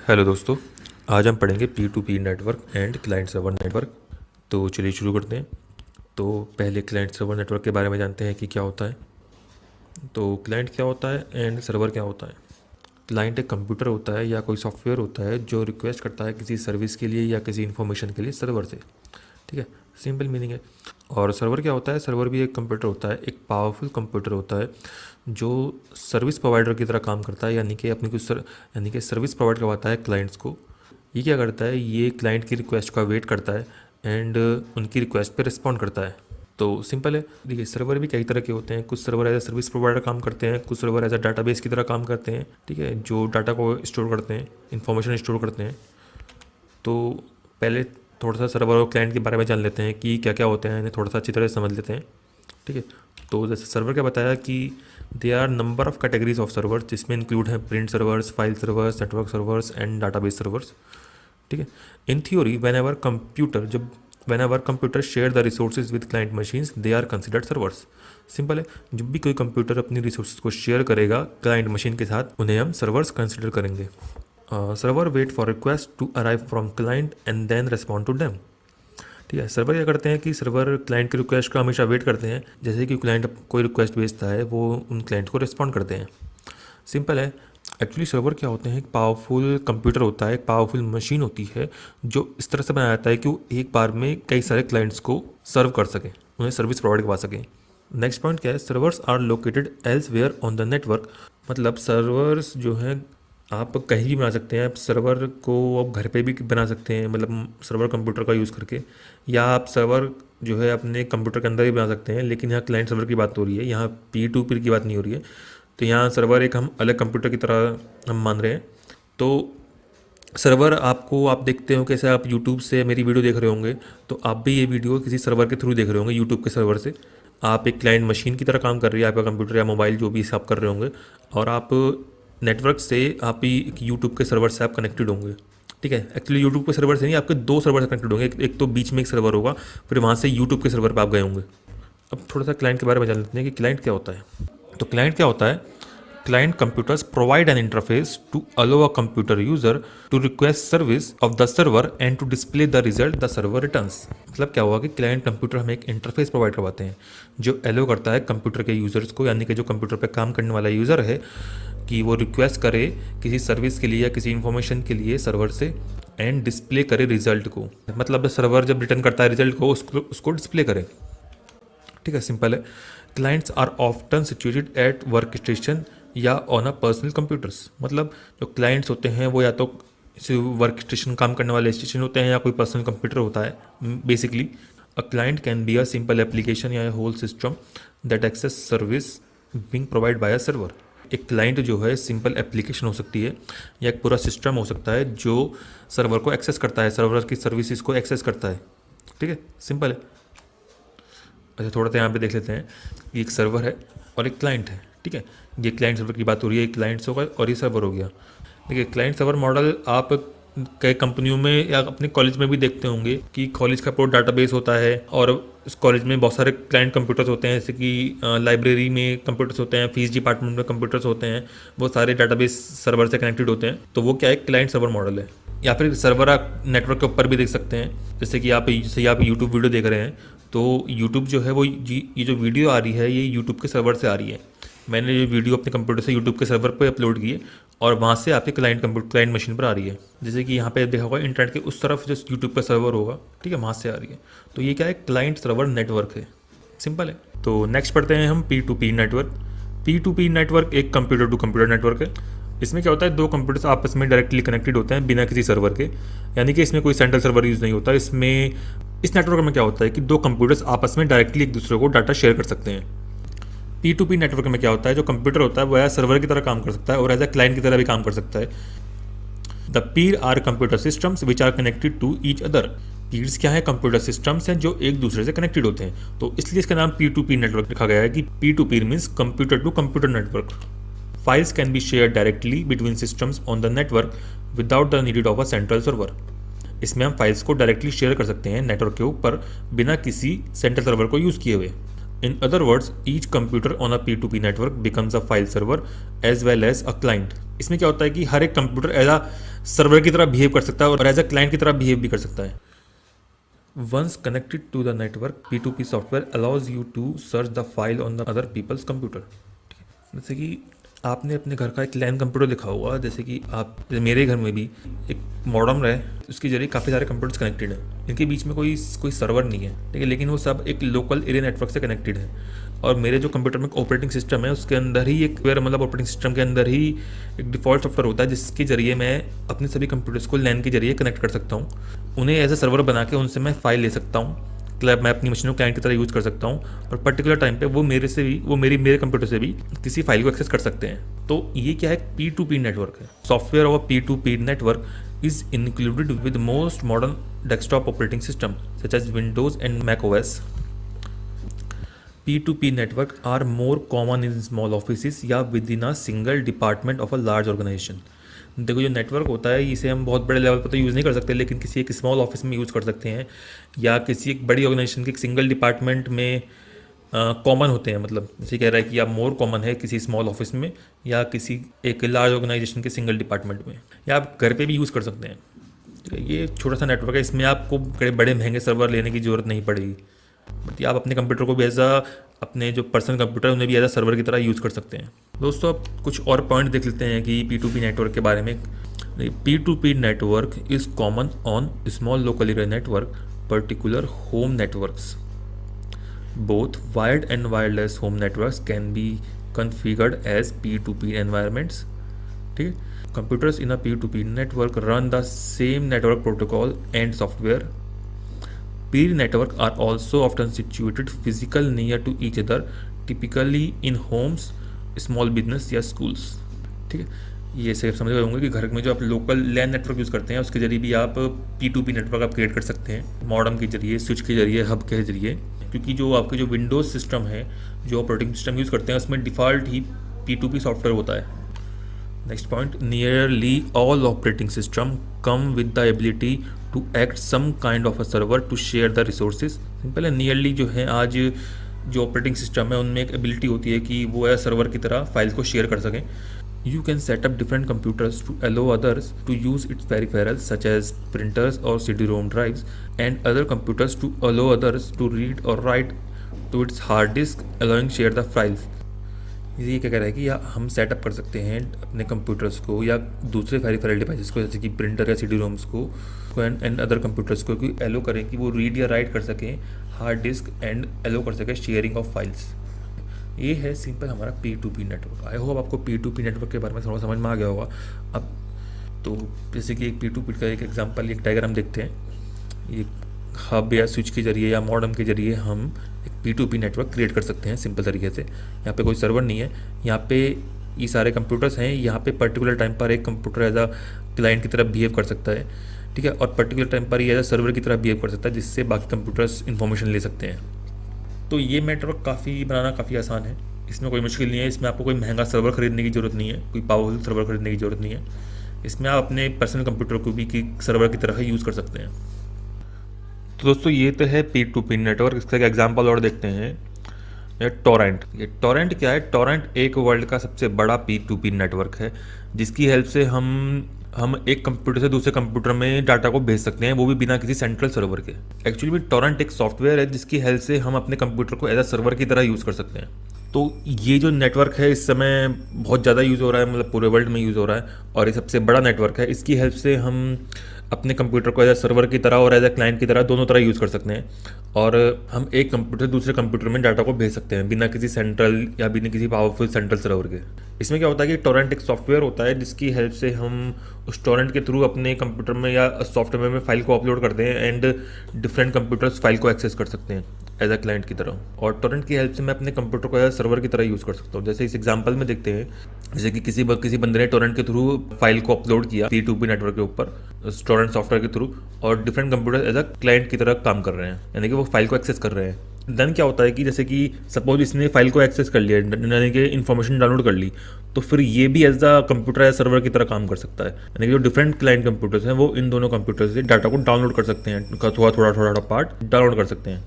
Hello दोस्तों, आज हम पढ़ेंगे P to P network and client server network. तो चलिए शुरू करते हैं। तो पहले क्लाइंट सर्वर नेटवर्क के बारे में जानते हैं कि क्या होता है। तो क्लाइंट क्या होता है एंड सर्वर क्या होता है। क्लाइंट एक कंप्यूटर होता है या कोई सॉफ्टवेयर होता है जो रिक्वेस्ट करता है किसी सर्विस के लिए या किसी इन्फॉर्मेशन के लिए सर्वर से। ठीक है, सिंपल मीनिंग है। और सर्वर क्या होता है, सर्वर भी एक कंप्यूटर होता है, एक पावरफुल कंप्यूटर होता है जो सर्विस प्रोवाइडर की तरह काम करता है, यानी कि अपनी कुछ यानी कि सर्विस प्रोवाइड करवाता है क्लाइंट्स को। ये क्या करता है, ये क्लाइंट की रिक्वेस्ट का वेट करता है एंड उनकी रिक्वेस्ट पे रिस्पॉन्ड करता है। तो सिंपल है। देखिए, सर्वर भी कई तरह के होते हैं। कुछ server as a service provider काम करते हैं, कुछ सर्वर एज ए डाटाबेस की तरह काम करते हैं। ठीक है, जो डाटा को स्टोर करते हैं, इंफॉर्मेशन स्टोर करते हैं। तो पहले थोड़ा सा सर्वर और क्लाइंट के बारे में जान लेते हैं कि क्या क्या होते हैं, इन्हें थोड़ा सा अच्छी तरह से समझ लेते हैं। ठीक है, तो जैसे सर्वर क्या बताया कि they are number of categories of servers, जिसमें इंक्लूड है print servers, file servers, network servers and database servers. ठीक है, in theory whenever computer share the resources with client machines they are considered servers. Simple है, जब भी कोई computer अपनी resources को शेयर करेगा क्लाइंट मशीन के साथ, उन्हें हम सर्वर्स कंसिडर करेंगे। Server wait for request to arrive from client and then respond to them. ठीक है, सर्वर क्या करते हैं कि सर्वर क्लाइंट की रिक्वेस्ट का हमेशा वेट करते हैं। जैसे कि क्लाइंट कोई रिक्वेस्ट भेजता है, वो उन क्लाइंट को रिस्पॉन्ड करते हैं। सिंपल है। एक्चुअली सर्वर क्या होते हैं, एक पावरफुल कंप्यूटर होता है, एक पावरफुल मशीन होती है जो इस तरह से बनाया जाता है कि वो एक बार में कई सारे क्लाइंट्स को सर्व कर सकें, उन्हें सर्विस प्रोवाइड करवा सकें। नेक्स्ट पॉइंट क्या है, servers are located elsewhere on the network. मतलब सर्वर्स जो हैं आप कहीं भी बना सकते हैं। आप सर्वर को आप घर पे भी बना सकते हैं, मतलब सर्वर कंप्यूटर का यूज़ करके, या आप सर्वर जो है अपने कंप्यूटर के अंदर भी बना सकते हैं। लेकिन यहाँ क्लाइंट सर्वर की बात हो रही है, यहाँ पी टू पी की बात नहीं हो रही है। तो यहाँ सर्वर एक हम अलग कंप्यूटर की तरह हम मान रहे हैं। तो सर्वर आपको, आप देखते हो कैसे आप यूट्यूब से मेरी वीडियो देख रहे होंगे, तो आप भी ये वीडियो किसी सर्वर के थ्रू देख रहे होंगे, यूट्यूब के सर्वर से। आप एक क्लाइंट मशीन की तरह काम कर रही है आपका कंप्यूटर या मोबाइल, जो भी आप कर रहे होंगे, और आप नेटवर्क से आप ही यूट्यूब के सर्वर से आप कनेक्टेड होंगे। ठीक है, एक्चुअली यूट्यूब के सर्वर से नहीं, आपके दो सर्वर से कनेक्टेड होंगे। एक तो बीच में एक सर्वर होगा, फिर वहाँ से यूट्यूब के सर्वर पर आप गए होंगे। अब थोड़ा सा क्लाइंट के बारे में जान लेते हैं कि क्लाइंट क्या होता है। तो क्लाइंट क्या होता है, client computers provide an interface to allow a computer user to request service of the server and to display the result the server returns. मतलब क्या हुआ कि क्लाइंट कंप्यूटर हमें एक इंटरफेस प्रोवाइड करवाते हैं जो एलो करता है कंप्यूटर के यूजर्स को, यानी कि जो कंप्यूटर पर काम करने वाला यूज़र है, कि वो रिक्वेस्ट करे किसी सर्विस के लिए या किसी इन्फॉर्मेशन के लिए सर्वर से, एंड डिस्प्ले करे रिजल्ट को। मतलब सर्वर जब रिटर्न करता है रिजल्ट को, उसको डिस्प्ले करे। ठीक है, सिंपल है। Clients are often situated at work station या ऑन अ पर्सनल कंप्यूटर्स। मतलब जो क्लाइंट्स होते हैं वो या तो वर्क स्टेशन, काम करने वाले स्टेशन होते हैं, या कोई पर्सनल कंप्यूटर होता है। Basically a client can be a simple application या whole system that access service being provide by a server. एक क्लाइंट जो है सिंपल एप्लीकेशन हो सकती है, या एक पूरा सिस्टम हो सकता है जो सर्वर को एक्सेस करता है, सर्वर की सर्विसेज को एक्सेस करता है। ठीक है, सिंपल है। अच्छा, थोड़ा सा यहाँ पे देख लेते हैं कि एक सर्वर है और एक क्लाइंट है। ठीक है, ये क्लाइंट सर्वर की बात हो रही है, एक क्लाइंट्स होगा और ये सर्वर हो गया। देखिए, क्लाइंट सर्वर मॉडल आप कई कंपनियों में या अपने कॉलेज में भी देखते होंगे कि कॉलेज का पूरा डाटाबेस होता है, और उस कॉलेज में बहुत सारे क्लाइंट कंप्यूटर्स होते हैं। जैसे कि लाइब्रेरी में कंप्यूटर्स होते हैं, फीस डिपार्टमेंट में कंप्यूटर्स होते हैं, वो सारे डाटाबेस सर्वर से कनेक्टेड होते हैं। तो वो क्या है, क्लाइंट सर्वर मॉडल है। या फिर सर्वर आप नेटवर्क के ऊपर भी देख सकते हैं। जैसे कि आप यूट्यूब वीडियो देख रहे हैं, तो यूट्यूब जो है वो ये जो वीडियो आ रही है ये यूट्यूब के सर्वर से आ रही है। मैंने ये वीडियो अपने कंप्यूटर से यूट्यूब के सर्वर पे अपलोड की है, और वहाँ से आपके क्लाइंट मशीन पर आ रही है। जैसे कि यहाँ पे देखा होगा इंटरनेट के उस तरफ जो यूट्यूब का सर्वर होगा, ठीक है, वहाँ से आ रही है। तो ये क्या है, क्लाइंट सर्वर नेटवर्क है। सिंपल है। तो नेक्स्ट पढ़ते हैं हम P to P network. P to P network एक कंप्यूटर टू कंप्यूटर नेटवर्क है। इसमें क्या होता है, दो कंप्यूटर्स आपस में डायरेक्टली कनेक्टेड होते हैं बिना किसी सर्वर के, यानी कि इसमें कोई सेंट्रल सर्वर यूज़ नहीं होता। इस नेटवर्क में क्या होता है कि दो कंप्यूटर्स आपस में डायरेक्टली एक दूसरे को डाटा शेयर कर सकते हैं। पी टू पी नेटवर्क में क्या होता है, जो कंप्यूटर होता है वो एज सर्वर की तरह काम कर सकता है और एज ए क्लाइंट की तरह भी काम कर सकता है। The peer are computer systems which are connected to each other. Peers क्या है, कंप्यूटर सिस्टम्स हैं जो एक दूसरे से कनेक्टेड होते हैं। तो इसलिए इसका नाम पी टू पी नेटवर्क लिखा गया है कि P to peer means computer to computer network. Files can be share directly between systems on the network without the need of a central server. इसमें हम फाइल्स को डायरेक्टली शेयर कर सकते हैं नेटवर्क के ऊपर बिना किसी सेंट्रल सर्वर को यूज़ किए हुए। In other words, each computer on a P2P network becomes a file server as well as a client. इसमें क्या होता है कि हर एक कंप्यूटर एज अ सर्वर की तरह बिहेव कर सकता है और एज अ क्लाइंट की तरह बिहेव भी कर सकता है। Once connected to the network, P2P software allows you to search the file on the other people's computer। जैसे कि आपने अपने घर का एक लैन कंप्यूटर लिखा हुआ, जैसे कि आप मेरे घर में भी एक मॉडम है, उसके जरिए काफ़ी सारे कंप्यूटर्स कनेक्टेड हैं। इनके बीच में कोई सर्वर नहीं है, ठीक है, लेकिन वो सब एक लोकल एरिया नेटवर्क से कनेक्टेड है। और मेरे जो कंप्यूटर में ऑपरेटिंग सिस्टम है उसके अंदर ही एक मतलब ऑपरेटिंग सिस्टम के अंदर ही एक डिफ़ॉल्ट सॉफ्टवेयर होता है जिसके जरिए मैं अपने सभी कंप्यूटर्स को लैन के जरिए कनेक्ट कर सकता हूँ। उन्हें एज ए सर्वर बना के उनसे मैं फाइल ले सकता हूँ, मैं अपनी मशीन को क्लाइंट की तरह यूज़ कर सकता हूँ और पर्टिकुलर टाइम पे वो मेरे कंप्यूटर से भी किसी फाइल को एक्सेस कर सकते हैं। तो ये क्या है, P2P नेटवर्क है। Software of P2P network is included with most modern desktop operating system such as Windows and Mac OS. P2P network are more common in small offices या within a single department of a large organization। देखो जो network होता है इसे हम बहुत बड़े level पर तो यूज़ नहीं कर सकते, लेकिन किसी एक स्मॉल ऑफिस में यूज़ कर सकते हैं या किसी एक बड़ी ऑर्गेनाइजेशन के एक सिंगल डिपार्टमेंट में कॉमन होते हैं। मतलब जैसे कह रहा है कि या मोर कॉमन है किसी स्मॉल ऑफिस में या किसी एक लार्ज ऑर्गेनाइजेशन के सिंगल डिपार्टमेंट में, या आप घर पे भी यूज़ कर सकते हैं। तो ये छोटा सा नेटवर्क है, इसमें आपको बड़े महंगे सर्वर लेने की ज़रूरत नहीं पड़ेगी। बट आप अपने कंप्यूटर को भी अपने जो पर्सनल कंप्यूटर उन्हें भी एज अ सर्वर की तरह यूज़ कर सकते हैं। दोस्तों अब कुछ और पॉइंट देख लेते हैं कि P2P नेटवर्क के बारे में। P2P network is common on small local area network, particular home networks. Both wired and wireless home networks can be configured as P2P environments। ठीक है, computers in a P2P network run the same network protocol and software। Peer network are also often situated physical near to each other, typically in homes, small business या schools। ठीक है, ये से समझ गए होंगे कि घर में जो आप लोकल लैन नेटवर्क यूज़ करते हैं उसके जरिए भी आप P2P नेटवर्क आप क्रिएट कर सकते हैं, मॉडम के जरिए, स्विच के जरिए, हब के जरिए। क्योंकि जो आपके जो विंडोज़ सिस्टम है, जो ऑपरेटिंग सिस्टम यूज़ करते हैं उसमें डिफ़ॉल्ट ही P2P सॉफ्टवेयर होता है। Next point, nearly all operating system come with the ability to act some kind of a server to share the resources. Simple है, नियरली जो है आज जो ऑपरेटिंग सिस्टम है उनमें एक एबिलिटी होती है कि वो है सर्वर की तरह फाइल को शेयर कर सकें। You can set up different computers to allow others to use its peripherals such as printers or CD-ROM drives, and other computers to allow others to read or write to its hard disk, allowing share the files। ये क्या कह रहा है कि या हम setup कर सकते हैं अपने कंप्यूटर्स को या दूसरे पेरिफेरल डिवाइसेस को जैसे कि प्रिंटर या CD-ROMs को एंड अदर कंप्यूटर्स को एलो करें कि वो रीड या राइट कर सकें हार्ड डिस्क एंड एलो कर सकें शेयरिंग ऑफ फाइल्स। ये है सिंपल हमारा P2P नेटवर्क। आई होप आपको P2P नेटवर्क के बारे में थोड़ा समझ में आ गया होगा। अब तो जैसे कि एक P2P का एक एग्जांपल, एक डायग्राम देखते हैं। ये हब या स्विच के जरिए या मॉडम के जरिए हम एक P2P नेटवर्क क्रिएट कर सकते हैं सिंपल तरीके से। यहाँ पे कोई सर्वर नहीं है, यहाँ पे ये सारे कंप्यूटर्स हैं। यहाँ पे पर्टिकुलर टाइम पर एक कंप्यूटर एज अ क्लाइंट की तरह बिहेव कर सकता है, ठीक है, और पर्टिकुलर टाइम पर ये एज अ सर्वर की तरह बिहेव कर सकता है जिससे बाकी कंप्यूटर्स इन्फॉर्मेशन ले सकते हैं। तो ये नेटवर्क बनाना काफ़ी आसान है, इसमें कोई मुश्किल नहीं है। इसमें आपको कोई महंगा सर्वर खरीदने की ज़रूरत नहीं है, कोई पावरफुल सर्वर खरीदने की ज़रूरत नहीं है। इसमें आप अपने पर्सनल कंप्यूटर को भी सर्वर की तरह यूज़ कर सकते हैं। तो दोस्तों ये तो है P2P नेटवर्क। इसका एक एग्जांपल और देखते हैं, टोरेंट। ये टोरेंट क्या है? टोरेंट एक वर्ल्ड का सबसे बड़ा P2P नेटवर्क है जिसकी हेल्प से हम एक कंप्यूटर से दूसरे कंप्यूटर में डाटा को भेज सकते हैं, वो भी बिना किसी सेंट्रल सर्वर के। एक्चुअली में टोरेंट एक सॉफ्टवेयर है जिसकी हेल्प से हम अपने कंप्यूटर को एज अ सर्वर की तरह यूज़ कर सकते हैं। तो ये जो नेटवर्क है इस समय बहुत ज़्यादा यूज़ हो रहा है, मतलब पूरे वर्ल्ड में यूज़ हो रहा है और ये सबसे बड़ा नेटवर्क है। इसकी हेल्प से हम अपने कंप्यूटर को एज अ सर्वर की तरह और एज अ क्लाइंट की तरह दोनों तरह यूज़ कर सकते हैं और हम एक कंप्यूटर से दूसरे कंप्यूटर में डाटा को भेज सकते हैं बिना किसी सेंट्रल या बिना किसी पावरफुल सेंट्रल सर्वर के। इसमें क्या होता है कि टोरेंट एक सॉफ्टवेयर होता है जिसकी हेल्प से हम उस टोरेंट के थ्रू अपने कंप्यूटर में या सॉफ्टवेयर में फाइल को अपलोड करते हैं एंड डिफरेंट कंप्यूटर्स फाइल को एक्सेस कर सकते हैं एज अ क्लाइंट की तरह। और टोरेंट की हेल्प से मैं अपने कंप्यूटर को एज अ सर्वर की तरह यूज़ कर सकता हूँ। जैसे इस एग्जांपल में देखते हैं, जैसे कि किसी बंदे ने टोरेंट के थ्रू फाइल को अपलोड किया P2P नेटवर्क के ऊपर टोरेंट सॉफ्टवेयर के थ्रू और different computer as a client की तरह काम कर रहे हैं, यानी कि वो फाइल को एक्सेस कर रहे हैं। देन क्या होता है कि जैसे कि सपोज इसने फाइल को एक्सेस कर लिया, यानी कि इन्फॉर्मेशन डाउनलोड कर ली, तो फिर ये भी एज अ कंप्यूटर या सर्वर की तरह काम कर सकता है, यानी कि जो डिफरेंट क्लाइंट कंप्यूटर्स हैं वो इन दोनों कंप्यूटर से डाटा को डाउनलोड कर सकते हैं, उनका थोड़ा पार्ट डाउनलोड कर सकते हैं।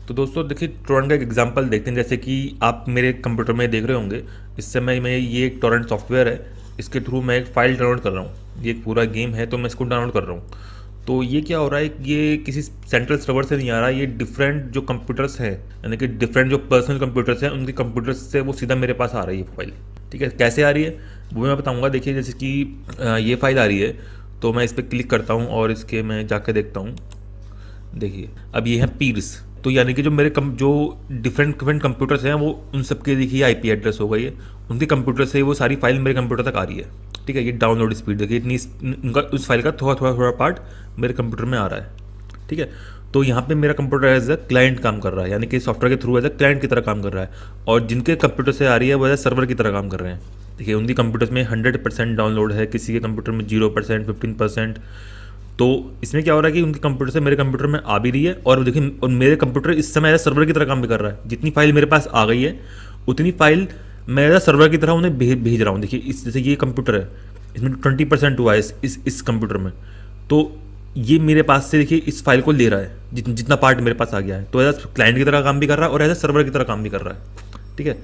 तो दोस्तों देखिए टोरेंट का एक एग्जांपल देखते हैं। जैसे कि आप मेरे कंप्यूटर में देख रहे होंगे, इस समय में ये एक टोरेंट सॉफ्टवेयर है इसके थ्रू मैं एक फ़ाइल डाउनलोड कर रहा हूँ। ये एक पूरा गेम है तो मैं इसको डाउनलोड कर रहा हूँ। तो ये क्या हो रहा है, ये किसी सेंट्रल सर्वर से नहीं आ रहा, ये डिफरेंट जो कंप्यूटर्स हैं, यानी कि डिफरेंट जो पर्सनल कंप्यूटर्स हैं उनके कंप्यूटर्स से वो सीधा मेरे पास आ रही है फाइल। ठीक है, कैसे आ रही है वो मैं बताऊँगा। देखिए जैसे कि ये फाइल आ रही है, तो मैं इस पर क्लिक करता हूँ और इसके मैं जाकर देखता हूँ। देखिए अब ये है पीर्स, तो यानी कि जो मेरे जो डिफरेंट डिफरेंट कंप्यूटर्स हैं वो उन सबके देखिए आईपी एड्रेस हो गई है, उनके कंप्यूटर से वो सारी फाइल मेरे कंप्यूटर तक आ रही है। ठीक है, ये डाउनलोड स्पीड देखिए इतनी, उनका उस फाइल का थोड़ा थोड़ा थोड़ा पार्ट मेरे कंप्यूटर में आ रहा है। ठीक है, तो यहाँ पे मेरा कंप्यूटर एज अ क्लाइंट काम कर रहा है, यानी कि सॉफ्टवेयर के थ्रू एज अ क्लाइंट की तरह काम कर रहा है, और जिनके कंप्यूटर से आ रही है वो एज अ सर्वर की तरह काम कर रहे हैं। देखिए उनकी कंप्यूटर्स में 100% डाउनलोड है, किसी के कंप्यूटर में 0%, 15%। तो इसमें क्या हो रहा है कि उनके कंप्यूटर से मेरे कंप्यूटर में आ भी रही है, और देखिए और मेरे कंप्यूटर इस समय एज अ सर्वर की तरह काम भी कर रहा है। जितनी फाइल मेरे पास आ गई है उतनी फाइल मैं एज अ सर्वर की तरह उन्हें भेज रहा हूँ। देखिए इस जैसे ये कंप्यूटर है, इसमें 20% हुआ है इस कंप्यूटर में, तो ये मेरे पास से देखिए इस फाइल को ले रहा है, जितना पार्ट मेरे पास आ गया है, तो एज अ क्लाइंट की तरह काम भी कर रहा है और एज अ सर्वर की तरह काम भी कर रहा है। ठीक है,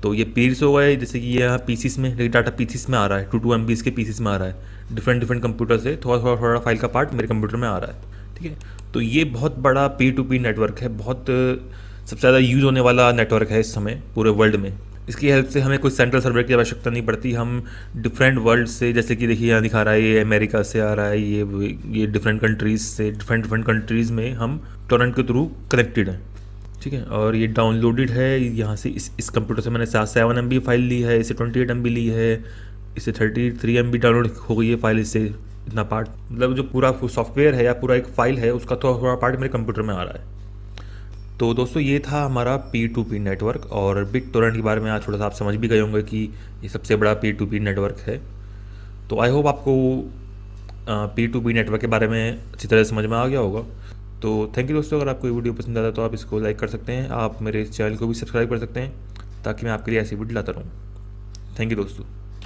तो ये पीर्स हो गए, जैसे कि ये यहाँ पीसीस में, डाटा पीसीस में आ रहा है, 2 MB के पीसीस में आ रहा है, डिफरेंट डिफरेंट कंप्यूटर से थोड़ा थोड़ा थोड़ा फाइल का पार्ट मेरे कंप्यूटर में आ रहा है। ठीक है, तो ये बहुत बड़ा P2P नेटवर्क है, बहुत सबसे ज़्यादा यूज़ होने वाला नेटवर्क है इस समय पूरे वर्ल्ड में। इसकी हेल्प से हमें कोई सेंट्रल सर्वर की आवश्यकता नहीं पड़ती, हम डिफरेंट वर्ल्ड से, जैसे कि देखिए यहाँ दिखा रहा है ये अमेरिका से आ रहा है, ये डिफरेंट कंट्रीज़ से, डिफरेंट डिफरेंट कंट्रीज़ में हम टोरेंट के थ्रू कनेक्टेड हैं। ठीक है, और ये डाउनलोडेड है यहाँ से, इस कंप्यूटर से मैंने 7 MB फाइल ली है, इसे 28 MB ली है, इसे 33 MB डाउनलोड हो गई है फाइल, इससे इतना पार्ट, मतलब जो पूरा सॉफ्टवेयर है या पूरा एक फाइल है उसका थोड़ा थोड़ा पार्ट मेरे कंप्यूटर में आ रहा है। तो दोस्तों ये था हमारा P2P नेटवर्क, और बिट टोरेंट के बारे में आज थोड़ा सा आप समझ भी गए होंगे कि ये सबसे बड़ा P2P नेटवर्क है। तो आई होप आपको P2P नेटवर्क के बारे में अच्छी तरह समझ में आ गया होगा। तो थैंक यू दोस्तों, अगर आपको ये वीडियो पसंद आता है तो आप इसको लाइक कर सकते हैं, आप मेरे इस चैनल को भी सब्सक्राइब कर सकते हैं ताकि मैं आपके लिए ऐसी वीडियो लाता रहूँ। थैंक यू दोस्तों।